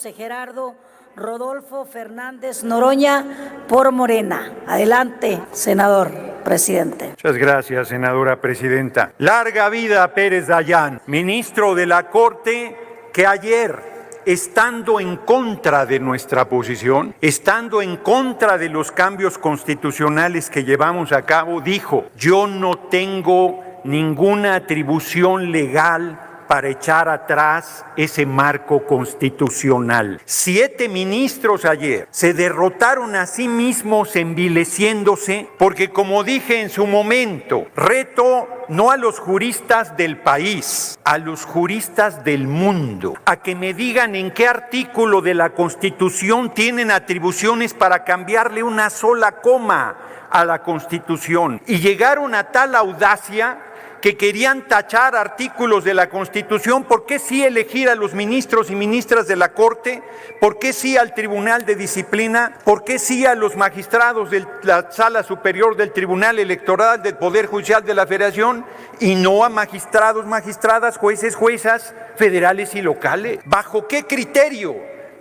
José Gerardo Rodolfo Fernández Noroña por Morena. Adelante, senador presidente. Muchas gracias, senadora presidenta. Larga vida a Pérez Dayán, ministro de la Corte, que ayer, estando en contra de nuestra posición, estando en contra de los cambios constitucionales que llevamos a cabo, dijo: yo no tengo ninguna atribución legal para echar atrás ese marco constitucional. 7 ministros ayer se derrotaron a sí mismos envileciéndose porque, como dije en su momento, reto no a los juristas del país, a los juristas del mundo, a que me digan en qué artículo de la Constitución tienen atribuciones para cambiarle una sola coma a la Constitución. Y llegaron a tal audacia que querían tachar artículos de la Constitución. ¿Por qué sí elegir a los ministros y ministras de la Corte? ¿Por qué sí al Tribunal de Disciplina? ¿Por qué sí a los magistrados de la Sala Superior del Tribunal Electoral del Poder Judicial de la Federación y no a magistrados, magistradas, jueces, juezas federales y locales? ¿Bajo qué criterio?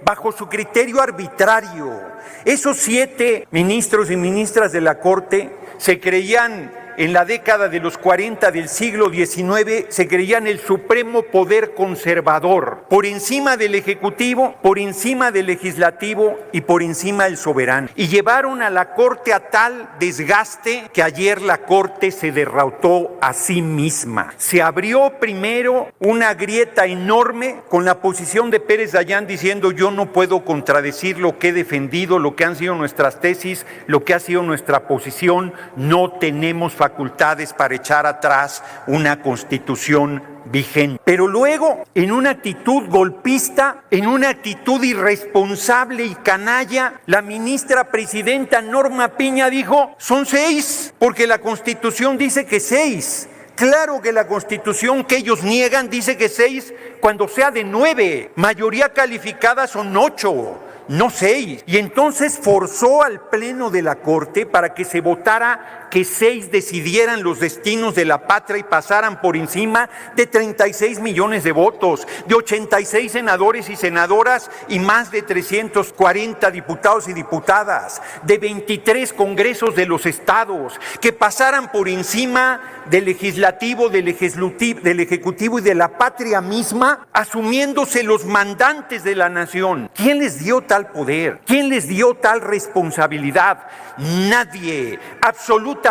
Bajo su criterio arbitrario. Esos 7 ministros y ministras de la Corte se creían, en la década de los 40 del siglo XIX, se creían el supremo poder conservador, por encima del Ejecutivo, por encima del Legislativo y por encima del soberano. Y llevaron a la Corte a tal desgaste que ayer la Corte se derrotó a sí misma. Se abrió primero una grieta enorme con la posición de Pérez Dayán diciendo: yo no puedo contradecir lo que he defendido, lo que han sido nuestras tesis, lo que ha sido nuestra posición, no tenemos facultades para echar atrás una Constitución vigente. Pero luego, en una actitud golpista, en una actitud irresponsable y canalla, la ministra presidenta Norma Piña dijo: son 6, porque la Constitución dice que 6. Claro que la Constitución que ellos niegan dice que 6 cuando sea de 9. Mayoría calificada son 8. No 6. Y entonces forzó al Pleno de la Corte para que se votara que 6 decidieran los destinos de la patria y pasaran por encima de 36 millones de votos, de 86 senadores y senadoras y más de 340 diputados y diputadas, de 23 congresos de los estados, que pasaran por encima del legislativo, del ejecutivo y de la patria misma, asumiéndose los mandantes de la nación. ¿Quién les dio tal poder? ¿Quién les dio tal responsabilidad? Nadie, absolutamente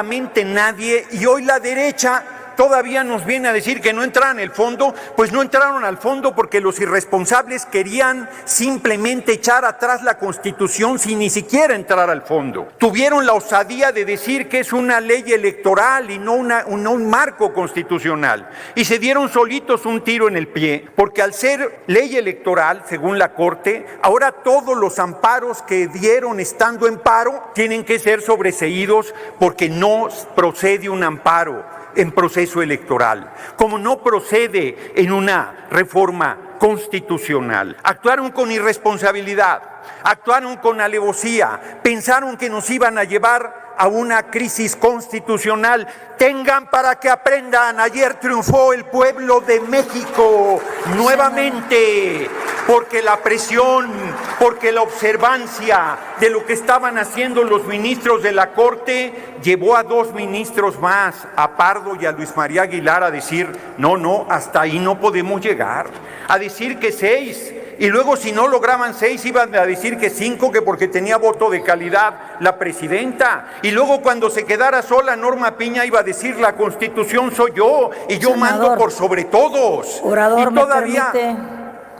nadie. Y hoy la derecha todavía nos viene a decir que no entraron al fondo. Pues no entraron al fondo porque los irresponsables querían simplemente echar atrás la Constitución sin ni siquiera entrar al fondo. Tuvieron la osadía de decir que es una ley electoral y no un marco constitucional. Y se dieron solitos un tiro en el pie, porque al ser ley electoral, según la Corte, ahora todos los amparos que dieron estando en paro tienen que ser sobreseídos porque no procede un amparo en proceso electoral, como no procede en una reforma constitucional. Actuaron con irresponsabilidad, actuaron con alevosía, pensaron que nos iban a llevar a una crisis constitucional. Tengan para que aprendan, ayer triunfó el pueblo de México nuevamente, porque la presión, porque la observancia de lo que estaban haciendo los ministros de la Corte llevó a 2 ministros más, a Pardo y a Luis María Aguilar, a decir: no, hasta ahí no podemos llegar, a decir que 6. Y luego, si no lograban 6, iban a decir que 5, que porque tenía voto de calidad la presidenta. Y luego, cuando se quedara sola, Norma Piña iba a decir: la Constitución soy yo y yo mando por sobre todos. Orador, y todavía, ¿me permite,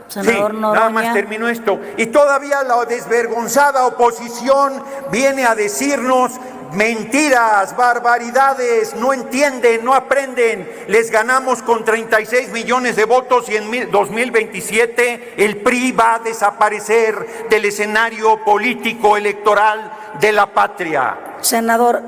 senador Noroña? Nada más termino esto. Y todavía la desvergonzada oposición viene a decirnos mentiras, barbaridades, no entienden, no aprenden. Les ganamos con 36 millones de votos y en 2027 el PRI va a desaparecer del escenario político electoral de la patria. Senador,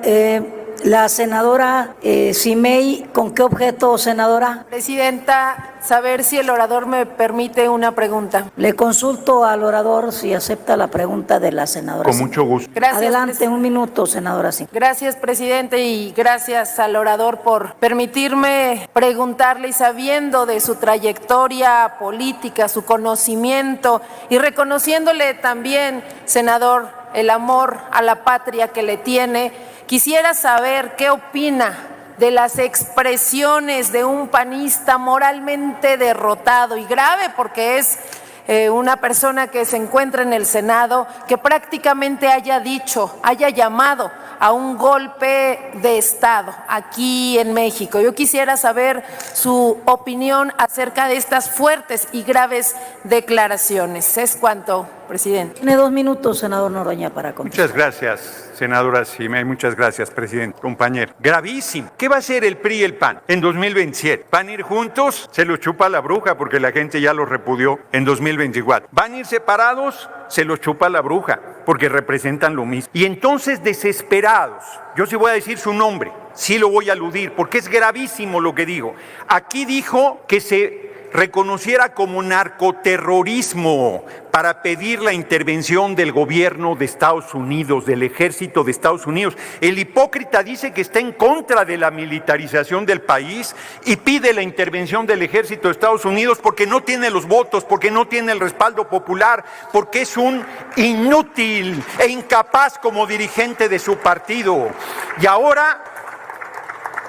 La senadora Simei, ¿con qué objeto, senadora? Presidenta, saber si el orador me permite una pregunta. Le consulto al orador si acepta la pregunta de la senadora. Con mucho gusto. Gracias, Adelante, un minuto, senadora Simei. Gracias, presidente, y gracias al orador por permitirme preguntarle, y sabiendo de su trayectoria política, su conocimiento, y reconociéndole también, senador, el amor a la patria que le tiene, quisiera saber qué opina de las expresiones de un panista moralmente derrotado y grave, porque es una persona que se encuentra en el Senado, que prácticamente haya llamado a un golpe de Estado aquí en México. Yo quisiera saber su opinión acerca de estas fuertes y graves declaraciones. Es cuanto, presidente. Tiene 2 minutos, senador Noroña, para contestar. Muchas gracias, senadora Simei. Muchas gracias, presidente. Compañero. Gravísimo. ¿Qué va a hacer el PRI y el PAN en 2027? ¿Van a ir juntos? Se los chupa la bruja porque la gente ya los repudió en 2024. ¿Van a ir separados? Se los chupa la bruja porque representan lo mismo. Y entonces, desesperados, yo sí voy a decir su nombre, sí lo voy a aludir porque es gravísimo lo que digo. Aquí dijo que se reconociera como narcoterrorismo para pedir la intervención del gobierno de Estados Unidos, del ejército de Estados Unidos. El hipócrita dice que está en contra de la militarización del país y pide la intervención del ejército de Estados Unidos porque no tiene los votos, porque no tiene el respaldo popular, porque es un inútil e incapaz como dirigente de su partido. Y ahora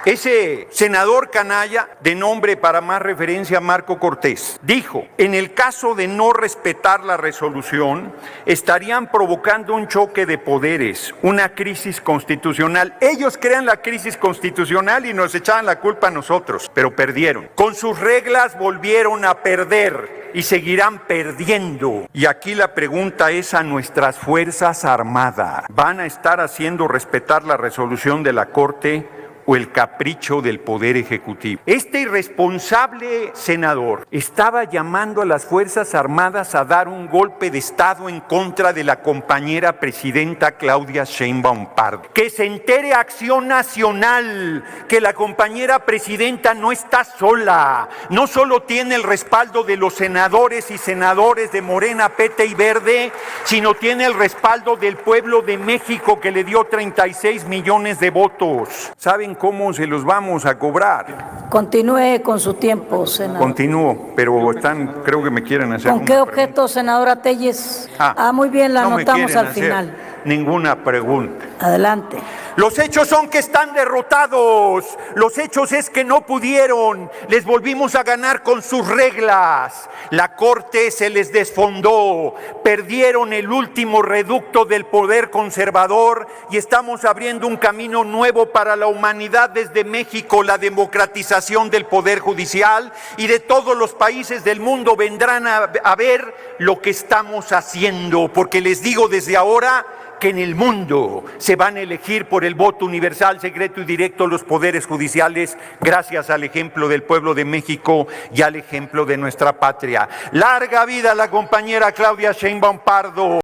ese senador canalla, de nombre para más referencia Marco Cortés, dijo: en el caso de no respetar la resolución, estarían provocando un choque de poderes, una crisis constitucional. Ellos crean la crisis constitucional y nos echaban la culpa a nosotros, pero perdieron. Con sus reglas volvieron a perder y seguirán perdiendo. Y aquí la pregunta es a nuestras Fuerzas Armadas: ¿van a estar haciendo respetar la resolución de la Corte o el capricho del Poder Ejecutivo? Este irresponsable senador estaba llamando a las Fuerzas Armadas a dar un golpe de Estado en contra de la compañera presidenta Claudia Sheinbaum Pardo. Que se entere Acción Nacional que la compañera presidenta no está sola, no solo tiene el respaldo de los senadores y senadores de Morena, PT y Verde, sino tiene el respaldo del pueblo de México que le dio 36 millones de votos. ¿Saben cómo se los vamos a cobrar? Continúe con su tiempo, senador. Continúo, pero creo que me quieren hacer ¿Con una qué objeto, pregunta. senadora Telles? Muy bien, la No me anotamos quieren al hacer final. ninguna pregunta. Adelante. Los hechos son que están derrotados. Los hechos es que no pudieron. Les volvimos a ganar con sus reglas. La Corte se les desfondó. Perdieron el último reducto del poder conservador y estamos abriendo un camino nuevo para la humanidad desde México. La democratización del poder judicial, y de todos los países del mundo vendrán a ver lo que estamos haciendo, porque les digo desde ahora que en el mundo se van a elegir por el voto universal, secreto y directo los poderes judiciales, gracias al ejemplo del pueblo de México y al ejemplo de nuestra patria. Larga vida a la compañera Claudia Sheinbaum Pardo.